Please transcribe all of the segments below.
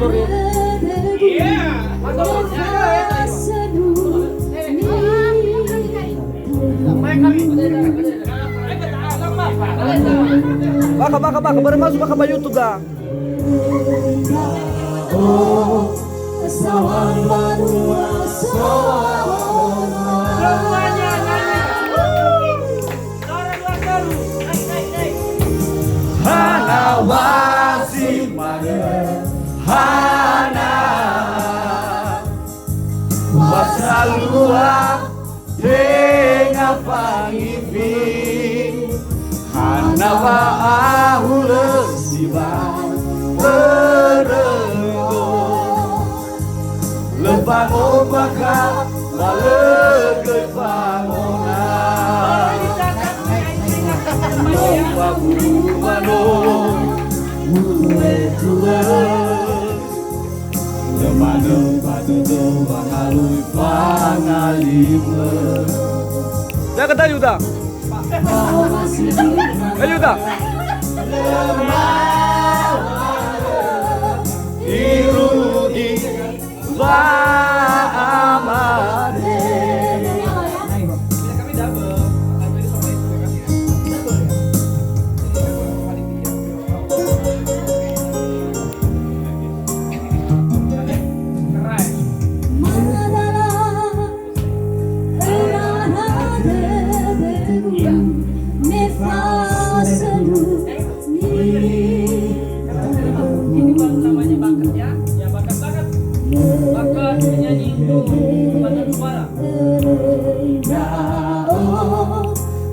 sorry. Baka baru masuk baka ba YouTube dah. Hana wasi mana Hana wasalua dengan pangiping Hana wa ahuleng siban terenggo lebang obaka lalegeut pangonan lomba bumanong ue-ue lemane-mane pangalui pangalime. Ya kata Yuda. Yuda. Irudi amane. Ini bang namanya bakat ya, ya bakat penyanyi Indo Sumatera Utara.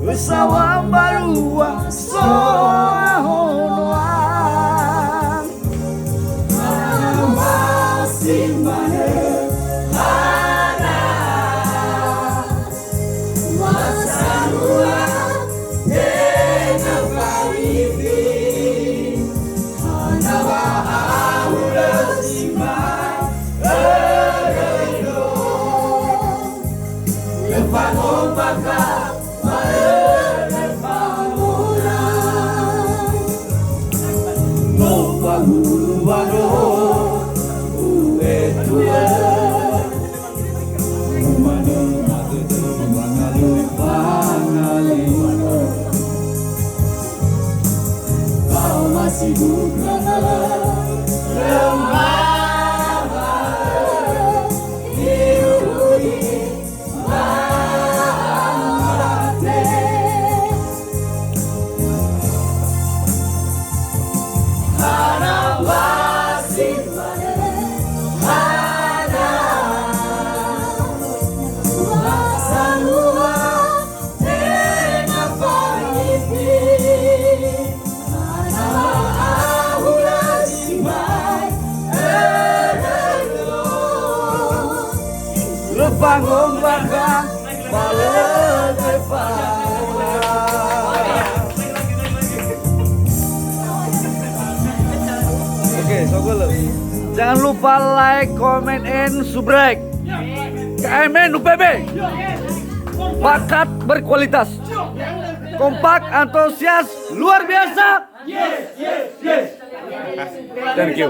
Usawa barua soahonoan masih mana hana wasarua dengan palipi hana wa ahura simai erendo lepas ombakah masih bukan lemah dirui mate hana wasih mana hana wasalua dengan panipi lebang ombakah balegai pangonan. Oke, sogolo. Jangan lupa like, comment, and subscribe. KMN UPB. Bakat berkualitas. Kompak, antusias, luar biasa. Yes. Thank you.